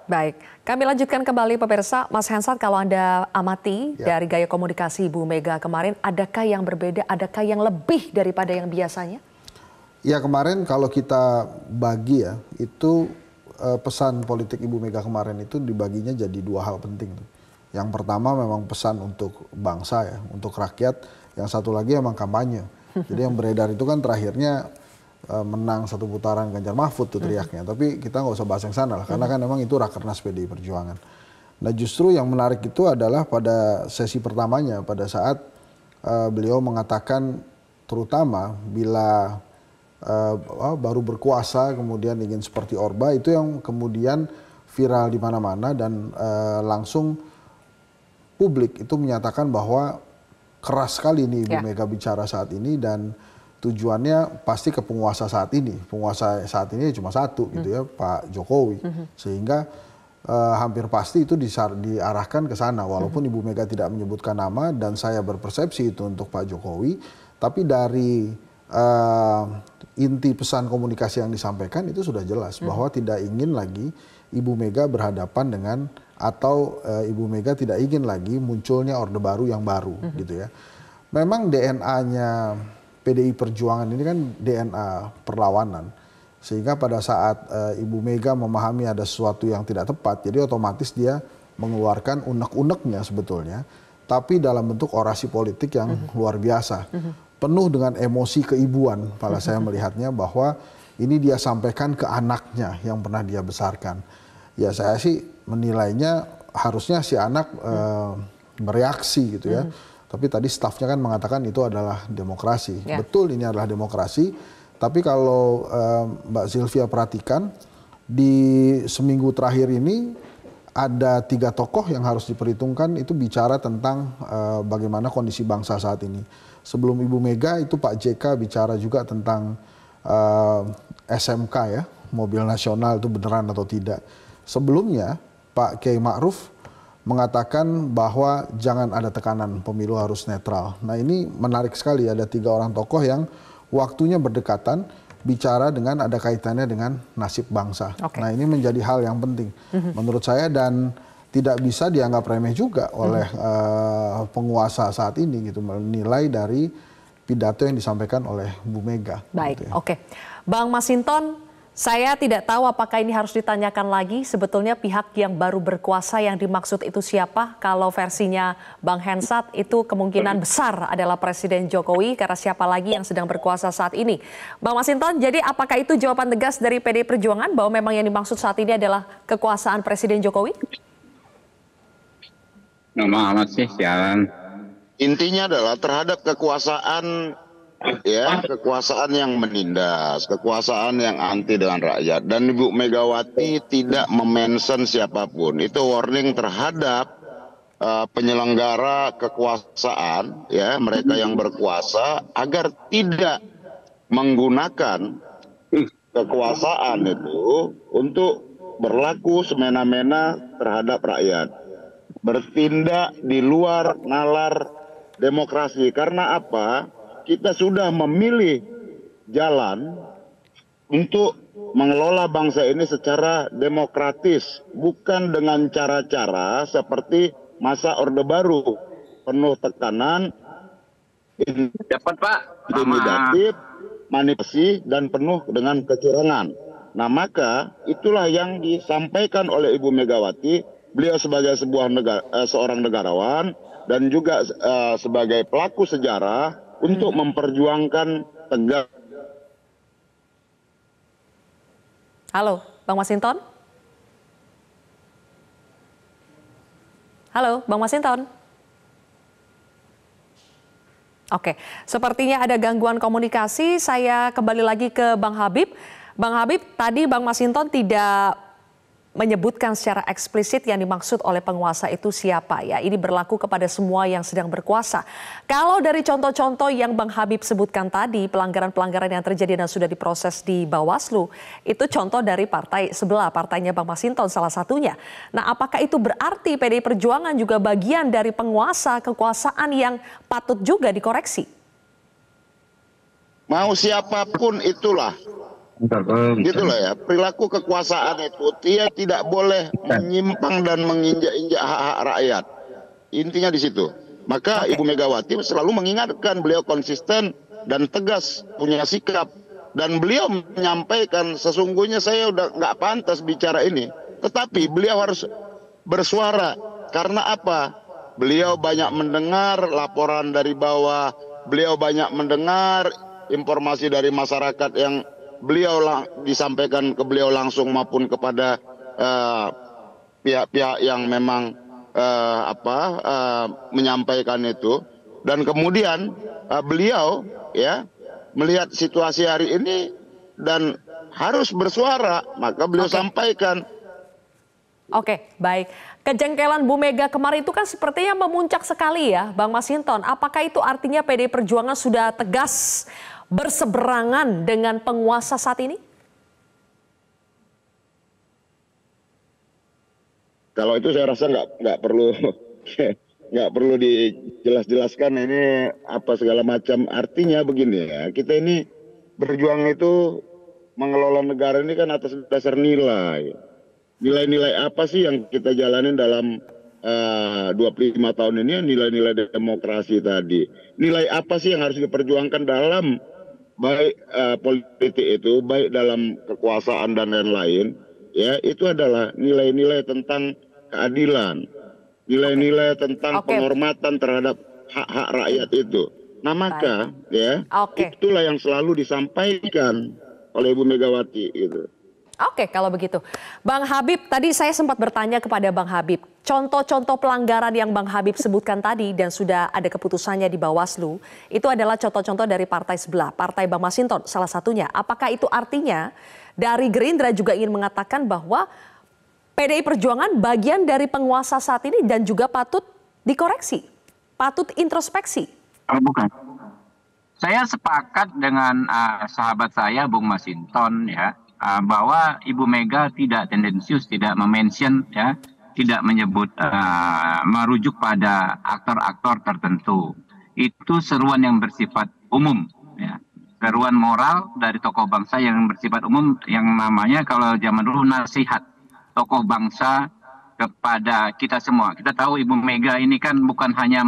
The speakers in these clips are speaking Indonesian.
Baik, kami lanjutkan kembali pemirsa. Mas Hensat, kalau Anda amati dari gaya komunikasi Ibu Mega kemarin, adakah yang berbeda, adakah yang lebih daripada yang biasanya? Ya, kemarin kalau kita bagi ya, itu pesan politik Ibu Mega kemarin itu dibaginya jadi dua hal penting. Yang pertama memang pesan untuk bangsa ya, untuk rakyat. Yang satu lagi memang kampanye. Jadi yang beredar itu kan terakhirnya menang satu putaran Ganjar Mahfud tuh teriaknya. Tapi kita nggak usah bahas yang sana lah, karena kan memang itu Rakernas PDI Perjuangan. Nah justru yang menarik itu adalah pada sesi pertamanya, pada saat beliau mengatakan terutama bila baru berkuasa kemudian ingin seperti Orba, itu yang kemudian viral di mana-mana dan langsung publik itu menyatakan bahwa keras sekali nih Ibu Mega bicara saat ini dan tujuannya pasti ke penguasa saat ini. Penguasa saat ini cuma satu gitu ya, Pak Jokowi. Sehingga hampir pasti itu diarahkan ke sana. Walaupun Ibu Mega tidak menyebutkan nama dan saya berpersepsi itu untuk Pak Jokowi. Tapi dari inti pesan komunikasi yang disampaikan itu sudah jelas bahwa tidak ingin lagi Ibu Mega berhadapan dengan atau Ibu Mega tidak ingin lagi munculnya Orde Baru yang baru gitu ya. Memang DNA-nya PDI Perjuangan ini kan DNA perlawanan. Sehingga pada saat Ibu Mega memahami ada sesuatu yang tidak tepat, jadi otomatis dia mengeluarkan unek-uneknya sebetulnya, tapi dalam bentuk orasi politik yang luar biasa. Penuh dengan emosi keibuan, kalau saya melihatnya bahwa ini dia sampaikan ke anaknya yang pernah dia besarkan. Ya saya sih menilainya harusnya si anak bereaksi gitu ya. Tapi tadi stafnya kan mengatakan itu adalah demokrasi. Betul, ini adalah demokrasi. Tapi kalau Mbak Sylvia perhatikan, di seminggu terakhir ini ada 3 tokoh yang harus diperhitungkan itu bicara tentang bagaimana kondisi bangsa saat ini. Sebelum Ibu Mega itu Pak JK bicara juga tentang SMK ya, mobil nasional itu beneran atau tidak. Sebelumnya Pak Kiai Ma'ruf mengatakan bahwa jangan ada tekanan, pemilu harus netral. Nah ini menarik sekali, ada 3 orang tokoh yang waktunya berdekatan bicara dengan ada kaitannya dengan nasib bangsa. Nah ini menjadi hal yang penting menurut saya dan tidak bisa dianggap remeh juga oleh penguasa saat ini gitu, menilai dari pidato yang disampaikan oleh Bu Mega. Baik, gitu ya. oke. Bang Masinton, saya tidak tahu apakah ini harus ditanyakan lagi sebetulnya pihak yang baru berkuasa yang dimaksud itu siapa. Kalau versinya Bang Hensat itu kemungkinan besar adalah Presiden Jokowi karena siapa lagi yang sedang berkuasa saat ini. Bang Masinton, jadi apakah itu jawaban tegas dari PDI Perjuangan bahwa memang yang dimaksud saat ini adalah kekuasaan Presiden Jokowi? Nama amat sih, sialan. Intinya adalah terhadap kekuasaan ya, kekuasaan yang menindas, kekuasaan yang anti dengan rakyat. Dan Ibu Megawati tidak memention siapapun. Itu warning terhadap penyelenggara kekuasaan, ya, mereka yang berkuasa agar tidak menggunakan kekuasaan itu untuk berlaku semena-mena terhadap rakyat. Bertindak di luar nalar demokrasi. Karena apa? Kita sudah memilih jalan untuk mengelola bangsa ini secara demokratis, bukan dengan cara-cara seperti masa Orde Baru, penuh tekanan, intimidatif, manipulasi, dan penuh dengan kecurangan. Nah maka itulah yang disampaikan oleh Ibu Megawati, beliau sebagai seorang negarawan dan juga sebagai pelaku sejarah untuk memperjuangkan tegak. Halo, Bang Masinton. Halo, Bang Masinton. Oke, sepertinya ada gangguan komunikasi. Saya kembali lagi ke Bang Habib. Bang Habib, tadi Bang Masinton tidak menyebutkan secara eksplisit yang dimaksud oleh penguasa itu siapa ya. Ini berlaku kepada semua yang sedang berkuasa. Kalau dari contoh-contoh yang Bang Habib sebutkan tadi, pelanggaran-pelanggaran yang terjadi dan sudah diproses di Bawaslu, itu contoh dari partai sebelah, partainya Bang Masinton salah satunya. Nah, apakah itu berarti PDI Perjuangan juga bagian dari penguasa kekuasaan yang patut juga dikoreksi? Mau siapapun itulah Gitu loh ya, perilaku kekuasaan itu dia tidak boleh menyimpang dan menginjak-injak hak-hak rakyat. Intinya di situ. Maka Ibu Megawati selalu mengingatkan, beliau konsisten dan tegas punya sikap. Dan beliau menyampaikan sesungguhnya saya udah nggak pantas bicara ini. Tetapi beliau harus bersuara. Karena apa? Beliau banyak mendengar laporan dari bawah. Beliau banyak mendengar informasi dari masyarakat yang beliau disampaikan ke beliau langsung maupun kepada pihak-pihak yang memang menyampaikan itu. Dan kemudian beliau ya melihat situasi hari ini dan harus bersuara, maka beliau sampaikan. Oke, baik. Kejengkelan Bu Mega kemarin itu kan sepertinya memuncak sekali ya, Bang Masinton. Apakah itu artinya PDI Perjuangan sudah tegas berseberangan dengan penguasa saat ini? Kalau itu saya rasa nggak perlu nggak perlu dijelas-jelaskan ini apa segala macam. Artinya begini ya, kita ini berjuang itu mengelola negara ini kan atas dasar nilai. Nilai-nilai apa sih yang kita jalanin dalam 25 tahun ini? Nilai-nilai demokrasi tadi. Nilai apa sih yang harus diperjuangkan dalam baik politik itu, baik dalam kekuasaan dan lain-lain, ya itu adalah nilai-nilai tentang keadilan, nilai-nilai tentang penghormatan terhadap hak-hak rakyat itu. Nah maka ya itulah yang selalu disampaikan oleh Ibu Megawati gitu. Oke, kalau begitu. Bang Habib, tadi saya sempat bertanya kepada Bang Habib, contoh-contoh pelanggaran yang Bang Habib sebutkan tadi dan sudah ada keputusannya di Bawaslu, itu adalah contoh-contoh dari partai sebelah, partai Bang Masinton salah satunya. Apakah itu artinya dari Gerindra juga ingin mengatakan bahwa PDI Perjuangan bagian dari penguasa saat ini dan juga patut dikoreksi, patut introspeksi? Oh, bukan. Saya sepakat dengan sahabat saya, Bung Masinton ya. Bahwa Ibu Mega tidak tendensius, tidak memention ya, tidak menyebut merujuk pada aktor-aktor tertentu. Itu seruan yang bersifat umum ya. Seruan moral dari tokoh bangsa yang bersifat umum yang namanya kalau zaman dulu nasihat tokoh bangsa kepada kita semua. Kita tahu Ibu Mega ini kan bukan hanya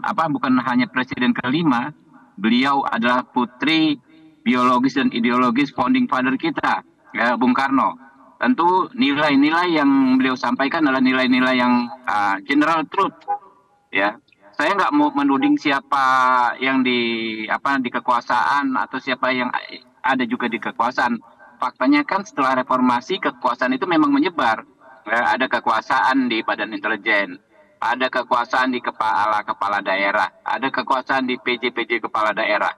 bukan hanya presiden kelima, beliau adalah putri biologis dan ideologis founding father kita. Ya, Bung Karno. Tentu nilai-nilai yang beliau sampaikan adalah nilai-nilai yang general truth. Ya, saya nggak mau menuding siapa yang di kekuasaan atau siapa yang ada juga di kekuasaan. Faktanya kan setelah reformasi kekuasaan itu memang menyebar. Ya, ada kekuasaan di Badan Intelijen, ada kekuasaan di kepala daerah, ada kekuasaan di PJ kepala daerah,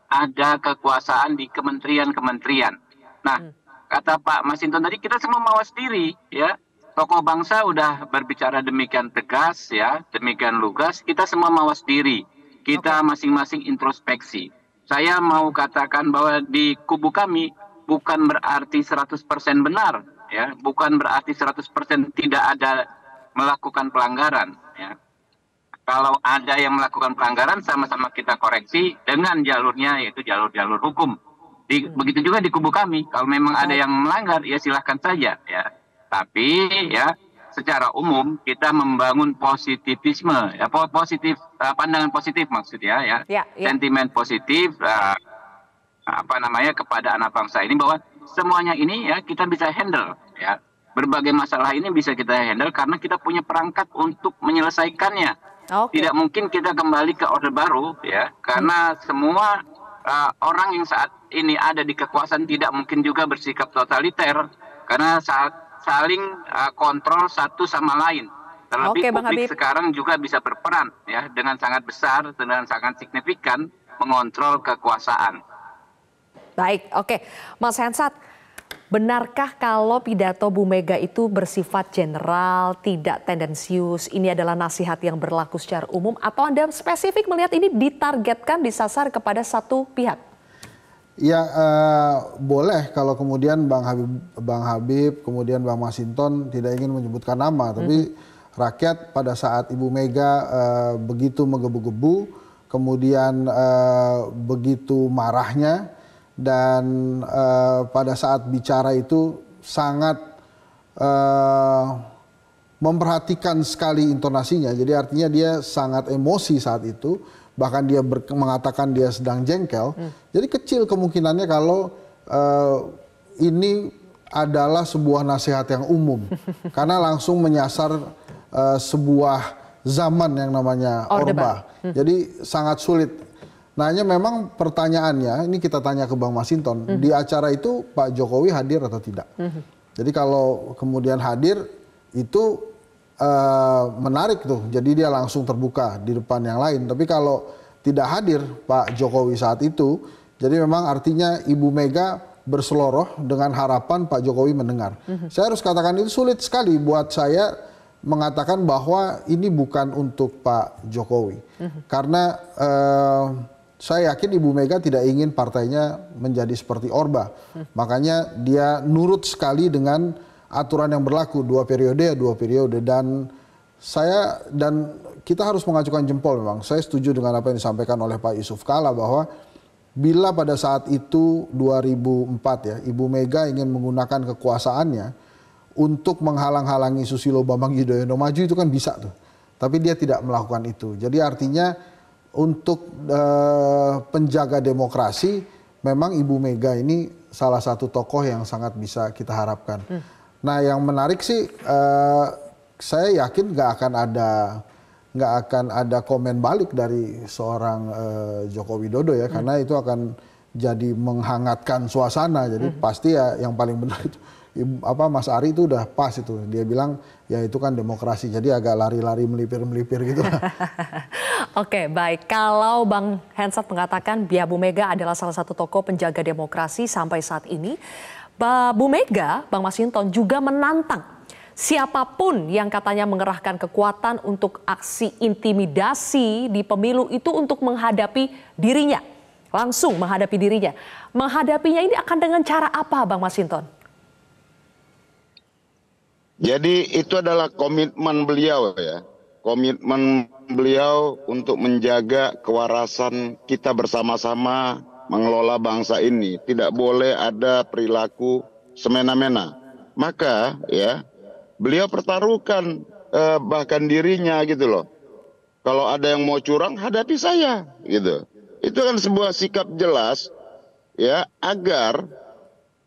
ada kekuasaan di kementerian-kementerian. Nah, kata Pak Masinton tadi, kita semua mawas diri ya. Tokoh bangsa udah berbicara demikian tegas ya, demikian lugas, kita semua mawas diri. Kita masing-masing introspeksi. Saya mau katakan bahwa di kubu kami bukan berarti 100% benar ya, bukan berarti 100% tidak ada melakukan pelanggaran ya. Kalau ada yang melakukan pelanggaran sama-sama kita koreksi dengan jalurnya yaitu jalur-jalur hukum. Begitu juga di kubu kami, kalau memang ada yang melanggar ya silahkan saja ya. Tapi ya secara umum kita membangun positivisme ya, pandangan positif maksudnya ya. Sentimen positif kepada anak bangsa ini bahwa semuanya ini ya kita bisa handle ya. Berbagai masalah ini bisa kita handle karena kita punya perangkat untuk menyelesaikannya. Tidak mungkin kita kembali ke orde baru ya, karena semua orang yang saat ini ada di kekuasaan tidak mungkin juga bersikap totaliter karena saling kontrol satu sama lain. Terlebih publik sekarang juga bisa berperan ya dengan sangat besar, dengan sangat signifikan mengontrol kekuasaan. Baik, Mas Hensat, benarkah kalau pidato Bu Mega itu bersifat general, tidak tendensius, ini adalah nasihat yang berlaku secara umum, atau Anda spesifik melihat ini ditargetkan, disasar kepada satu pihak? Ya boleh kalau kemudian Bang Habib, kemudian Bang Masinton tidak ingin menyebutkan nama, tapi rakyat pada saat Ibu Mega begitu menggebu-gebu, kemudian begitu marahnya, dan pada saat bicara itu sangat memperhatikan sekali intonasinya. Jadi artinya dia sangat emosi saat itu, bahkan dia mengatakan dia sedang jengkel. Jadi kecil kemungkinannya kalau ini adalah sebuah nasihat yang umum, karena langsung menyasar sebuah zaman yang namanya Orde Baru. Jadi sangat sulit. Nah, hanya memang pertanyaannya, ini kita tanya ke Bang Masinton, di acara itu Pak Jokowi hadir atau tidak? Jadi kalau kemudian hadir, itu menarik tuh, jadi dia langsung terbuka di depan yang lain. Tapi kalau tidak hadir Pak Jokowi saat itu, jadi memang artinya Ibu Mega berseloroh dengan harapan Pak Jokowi mendengar. Saya harus katakan itu sulit sekali buat saya mengatakan bahwa ini bukan untuk Pak Jokowi. Karena saya yakin Ibu Mega tidak ingin partainya menjadi seperti Orba. Makanya dia nurut sekali dengan aturan yang berlaku, 2 periode ya 2 periode. Dan kita harus mengacukan jempol memang. Saya setuju dengan apa yang disampaikan oleh Pak Yusuf Kalla bahwa bila pada saat itu 2004 ya, Ibu Mega ingin menggunakan kekuasaannya untuk menghalang-halangi Susilo Bambang Yudhoyono maju, itu kan bisa tuh. Tapi dia tidak melakukan itu. Jadi artinya untuk penjaga demokrasi, memang Ibu Mega ini salah satu tokoh yang sangat bisa kita harapkan. Nah, yang menarik sih, saya yakin nggak akan ada komen balik dari seorang Joko Widodo ya, karena itu akan jadi menghangatkan suasana. Jadi pasti ya yang paling benar itu Mas Ari itu udah pas itu. Dia bilang ya itu kan demokrasi, jadi agak lari-lari melipir-melipir gitu. Oke, baik. Kalau Bang Hensat mengatakan Bu Mega adalah salah satu tokoh penjaga demokrasi sampai saat ini, Bu Mega, Bang Masinton juga menantang siapapun yang katanya mengerahkan kekuatan untuk aksi intimidasi di pemilu itu untuk menghadapi dirinya. Langsung menghadapi dirinya. Menghadapinya ini akan dengan cara apa, Bang Masinton? Jadi itu adalah komitmen beliau ya. Komitmen beliau untuk menjaga kewarasan kita bersama-sama mengelola bangsa ini. Tidak boleh ada perilaku semena-mena. Maka ya beliau pertaruhkan bahkan dirinya gitu loh. Kalau ada yang mau curang, hadapi saya gitu. Itu kan sebuah sikap jelas ya, agar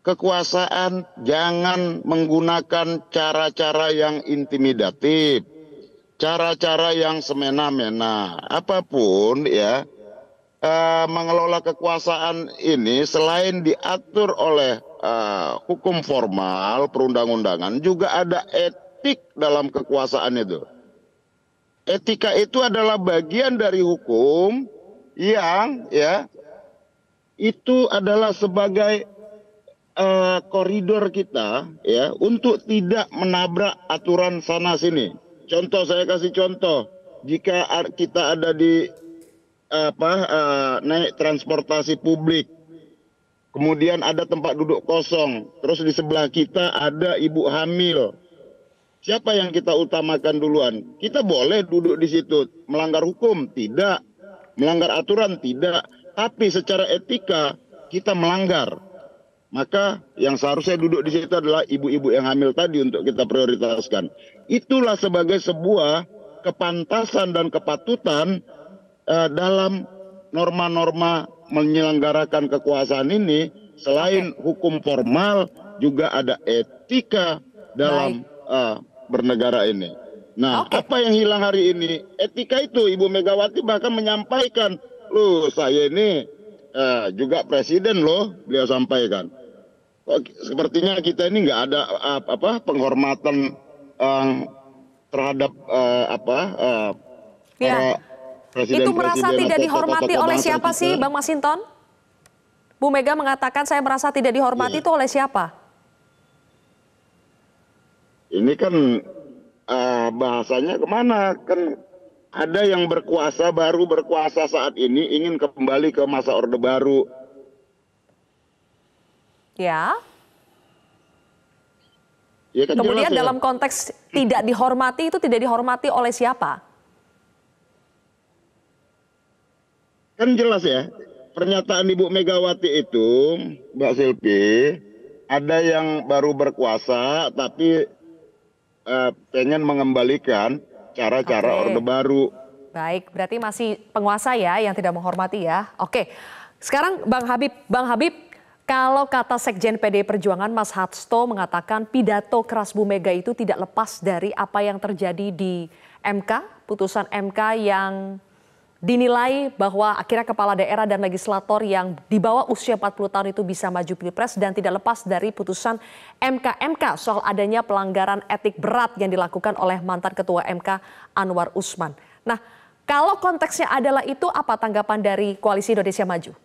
kekuasaan jangan menggunakan cara-cara yang intimidatif, cara-cara yang semena-mena. Apapun ya, mengelola kekuasaan ini selain diatur oleh hukum formal, perundang-undangan, juga ada etik dalam kekuasaan itu. Etika itu adalah bagian dari hukum yang ya itu adalah sebagai koridor kita ya untuk tidak menabrak aturan sana sini. Contoh, saya kasih contoh, jika kita ada di naik transportasi publik, kemudian ada tempat duduk kosong, terus di sebelah kita ada ibu hamil, siapa yang kita utamakan duluan? Kita boleh duduk di situ. Melanggar hukum? Tidak. Melanggar aturan? Tidak. Tapi secara etika kita melanggar. Maka yang seharusnya duduk di situ adalah ibu-ibu yang hamil tadi untuk kita prioritaskan. Itulah sebagai sebuah kepantasan dan kepatutan dalam norma-norma menyelenggarakan kekuasaan ini. Selain hukum formal, juga ada etika dalam bernegara ini. Nah, apa yang hilang hari ini? Etika itu. Ibu Megawati bahkan menyampaikan, loh saya ini juga presiden loh, beliau sampaikan. Sepertinya kita ini nggak ada penghormatan terhadap para presiden. Itu merasa tidak dihormati oleh siapa sih, Bang Masinton? Bu Mega mengatakan saya merasa tidak dihormati itu oleh siapa? Ini kan bahasanya kemana? Kan ada yang baru berkuasa saat ini ingin kembali ke masa Orde Baru. Ya. Ya kan kemudian jelas, dalam konteks tidak dihormati itu tidak dihormati oleh siapa? Kan jelas ya. pernyataan Ibu Megawati itu, Mbak Silvi, ada yang baru berkuasa tapi pengen mengembalikan cara-cara Orde Baru. Baik, berarti masih penguasa ya yang tidak menghormati ya. Oke, sekarang Bang Habib, kalau kata Sekjen PDI Perjuangan Mas Hasto mengatakan pidato keras Bu Mega itu tidak lepas dari apa yang terjadi di MK, putusan MK yang dinilai bahwa akhirnya kepala daerah dan legislator yang di bawah usia 40 tahun itu bisa maju pilpres dan tidak lepas dari putusan MK soal adanya pelanggaran etik berat yang dilakukan oleh mantan ketua MK Anwar Usman. Nah, kalau konteksnya adalah itu, apa tanggapan dari Koalisi Indonesia Maju?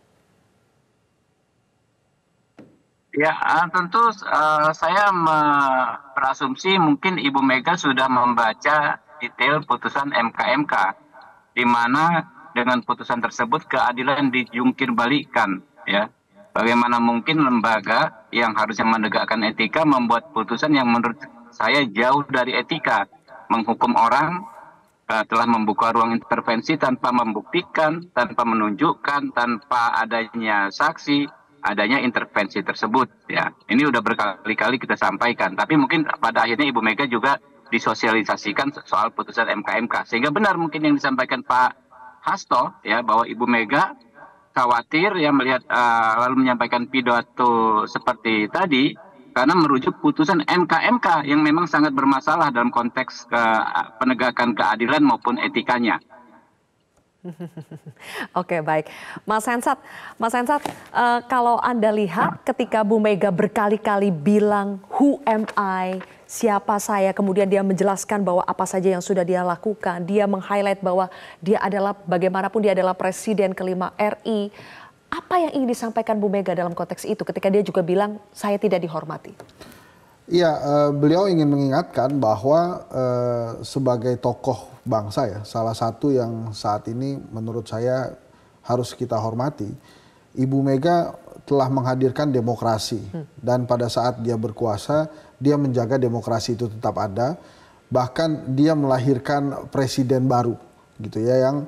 Ya, tentu saya berasumsi mungkin Ibu Mega sudah membaca detail putusan MK, di mana dengan putusan tersebut keadilan dijungkir balikan. Ya, bagaimana mungkin lembaga yang harusnya menegakkan etika membuat putusan yang menurut saya jauh dari etika, menghukum orang telah membuka ruang intervensi tanpa membuktikan, tanpa menunjukkan, tanpa adanya saksi, adanya intervensi tersebut. Ya, ini udah berkali-kali kita sampaikan. Tapi mungkin pada akhirnya Ibu Mega juga disosialisasikan soal putusan MK, sehingga benar mungkin yang disampaikan Pak Hasto ya, bahwa Ibu Mega khawatir ya melihat lalu menyampaikan pidato seperti tadi karena merujuk putusan MK yang memang sangat bermasalah dalam konteks penegakan keadilan maupun etikanya. Oke, baik. Mas Hensat, kalau Anda lihat ketika Bu Mega berkali-kali bilang who am I, siapa saya, kemudian dia menjelaskan bahwa apa saja yang sudah dia lakukan, dia meng-highlight bahwa dia adalah bagaimanapun dia adalah presiden kelima RI. Apa yang ingin disampaikan Bu Mega dalam konteks itu ketika dia juga bilang saya tidak dihormati? Iya, beliau ingin mengingatkan bahwa sebagai tokoh bangsa ya, salah satu yang saat ini menurut saya harus kita hormati, Ibu Mega telah menghadirkan demokrasi dan pada saat dia berkuasa, dia menjaga demokrasi itu tetap ada, bahkan dia melahirkan presiden baru gitu ya, yang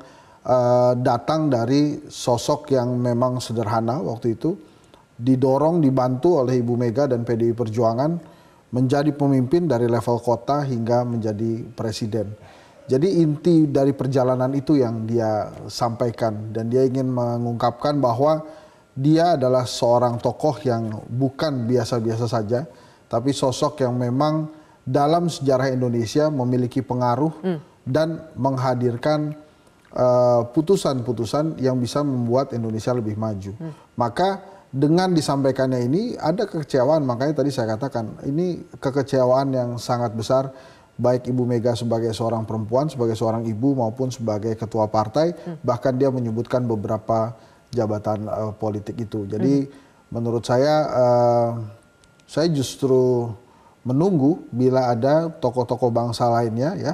datang dari sosok yang memang sederhana waktu itu, didorong, dibantu oleh Ibu Mega dan PDI Perjuangan menjadi pemimpin dari level kota hingga menjadi presiden. Jadi inti dari perjalanan itu yang dia sampaikan dan dia ingin mengungkapkan bahwa dia adalah seorang tokoh yang bukan biasa-biasa saja, tapi sosok yang memang dalam sejarah Indonesia memiliki pengaruh dan menghadirkan putusan-putusan yang bisa membuat Indonesia lebih maju. Maka dengan disampaikannya ini ada kekecewaan, makanya tadi saya katakan ini kekecewaan yang sangat besar baik Ibu Mega sebagai seorang perempuan, sebagai seorang ibu maupun sebagai ketua partai, bahkan dia menyebutkan beberapa jabatan politik itu. Jadi menurut saya justru menunggu bila ada tokoh-tokoh bangsa lainnya ya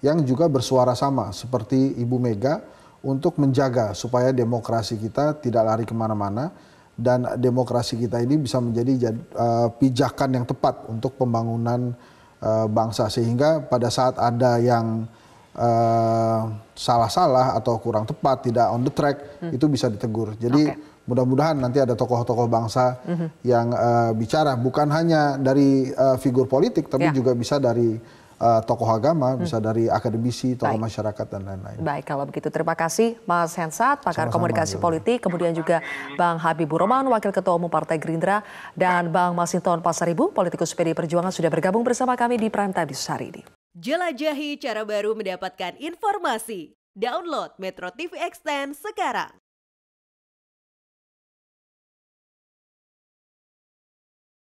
yang juga bersuara sama seperti Ibu Mega untuk menjaga supaya demokrasi kita tidak lari kemana-mana dan demokrasi kita ini bisa menjadi pijakan yang tepat untuk pembangunan bangsa, sehingga pada saat ada yang salah-salah atau kurang tepat, tidak on the track, itu bisa ditegur. Jadi mudah-mudahan nanti ada tokoh-tokoh bangsa yang bicara bukan hanya dari figur politik, tapi juga bisa dari tokoh agama, bisa dari akademisi, tokoh masyarakat dan lain-lain. Baik, kalau begitu terima kasih Mas Hensat, pakar komunikasi politik, kemudian juga Bang Habibur Rahman, Wakil Ketua Umum Partai Gerindra, dan Bang Masinton Pasaribu, politikus PDI Perjuangan sudah bergabung bersama kami di Prime Time hari ini. Jelajahi cara baru mendapatkan informasi. Download Metro TV Extend sekarang.